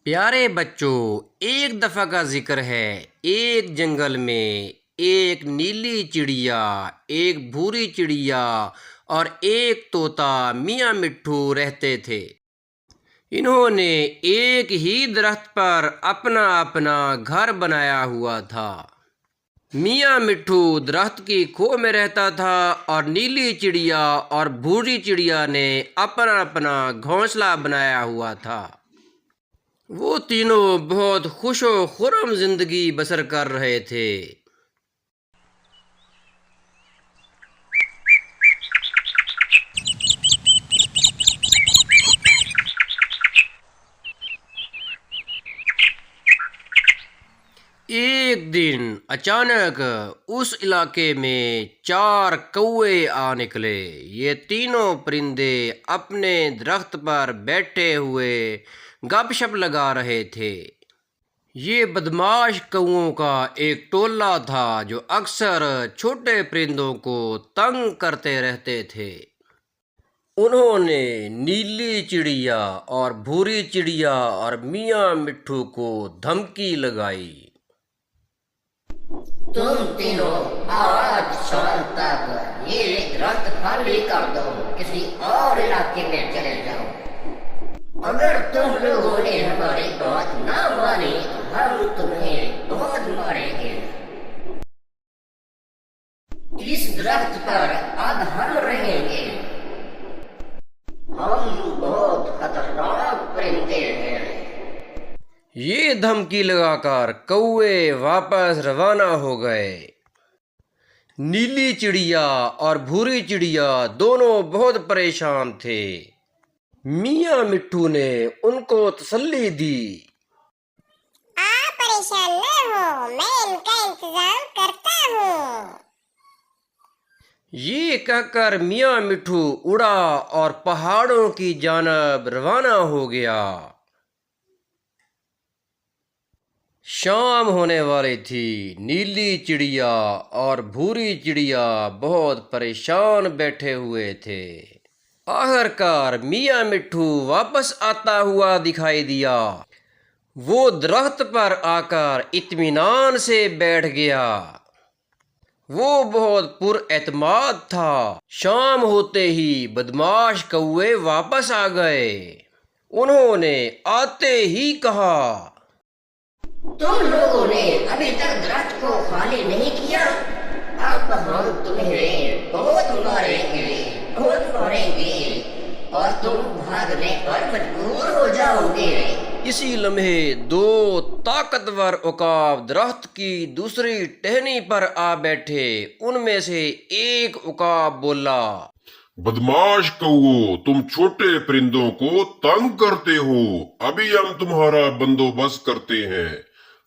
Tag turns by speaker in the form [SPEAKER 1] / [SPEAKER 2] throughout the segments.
[SPEAKER 1] پیارے بچوں، ایک دفعہ کا ذکر ہے۔ ایک جنگل میں ایک نیلی چڑیا، ایک بھوری چڑیا اور ایک طوطا میاں مٹھو رہتے تھے۔ انہوں نے ایک ہی درخت پر اپنا اپنا گھر بنایا ہوا تھا۔ میاں مٹھو درخت کی کھو میں رہتا تھا اور نیلی چڑیا اور بھوری چڑیا نے اپنا اپنا گھونسلہ بنایا ہوا تھا۔ وہ تینوں بہت خوش و خرم زندگی بسر کر رہے تھے۔ ایک دن اچانک اس علاقے میں 4 کوے آ نکلے۔ یہ تینوں پرندے اپنے درخت پر بیٹھے ہوئے گپ شپ لگا رہے تھے۔ یہ بدماش کوؤں کا ایک ٹولہ تھا جو اکثر چھوٹے پرندوں کو تنگ کرتے رہتے تھے۔ انہوں نے نیلی چڑیا اور بھوری چڑیا اور میاں مٹھو کو دھمکی لگائی۔
[SPEAKER 2] تم تینوں آج شام تک یہ درخت خالی کر دو، کسی اور علاقے میں چلے جاؤ۔ اگر تم لوگوں نے ہماری بات نہ مانی تو ہم تمہیں بہت ماریں گے۔ اس درخت پر اب ہم رہیں گے۔ ہم بہت خطرناک پرندے ہیں۔
[SPEAKER 1] یہ دھمکی لگا کر کوے واپس روانہ ہو گئے۔ نیلی چڑیا اور بھوری چڑیا دونوں بہت پریشان تھے۔ میاں مٹھو نے ان کو تسلی دی۔
[SPEAKER 3] آپ پریشان نہ ہو، میں ان کا انتظام کرتا ہوں۔
[SPEAKER 1] یہ کہہ کر میاں مٹھو اڑا اور پہاڑوں کی جانب روانہ ہو گیا۔ شام ہونے والی تھی۔ نیلی چڑیا اور بھوری چڑیا بہت پریشان بیٹھے ہوئے تھے۔ آخرکار میاں مٹھو واپس آتا ہوا دکھائی دیا۔ وہ درخت پر آ کر اطمینان سے بیٹھ گیا۔ وہ بہت پر اعتماد تھا۔ شام ہوتے ہی بدماش کوے واپس آ گئے۔ انہوں نے آتے ہی کہا،
[SPEAKER 2] تم لوگوں نے ابھی تک درخت کو خالی نہیں کیا، اب ہم تمہیں بہت ماریں گے اور تم بھاگنے پر مجبور ہو جاؤ گے۔
[SPEAKER 1] اسی لمحے 2 طاقتور عقاب درخت کی دوسری ٹہنی پر آ بیٹھے۔ ان میں سے ایک عقاب بولا،
[SPEAKER 4] بدماش کوؤ، تم چھوٹے پرندوں کو تنگ کرتے ہو۔ ابھی ہم تمہارا بندوبست کرتے ہیں۔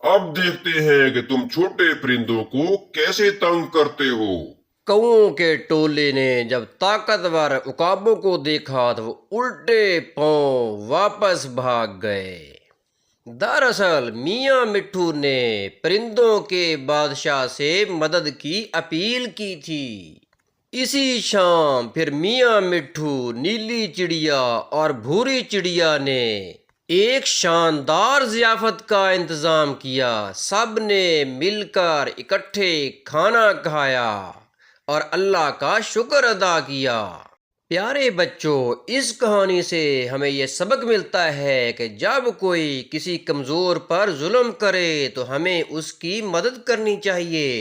[SPEAKER 4] اب دیکھتے ہیں کہ تم چھوٹے پرندوں کو کیسے تنگ کرتے ہو۔
[SPEAKER 1] کوؤں کے ٹولے نے جب طاقتور عقابوں کو دیکھا تو وہ الٹے پاؤں واپس بھاگ گئے۔ دراصل میاں مٹھو نے پرندوں کے بادشاہ سے مدد کی اپیل کی تھی۔ اسی شام پھر میاں مٹھو، نیلی چڑیا اور بھوری چڑیا نے ایک شاندار ضیافت کا انتظام کیا۔ سب نے مل کر اکٹھے کھانا کھایا اور اللہ کا شکر ادا کیا۔ پیارے بچوں، اس کہانی سے ہمیں یہ سبق ملتا ہے کہ جب کوئی کسی کمزور پر ظلم کرے تو ہمیں اس کی مدد کرنی چاہیے۔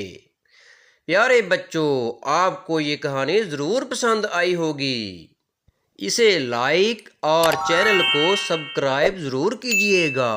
[SPEAKER 1] پیارے بچوں، آپ کو یہ کہانی ضرور پسند آئی ہوگی۔ اسے لائک اور چینل کو سبسکرائب ضرور کیجیے گا۔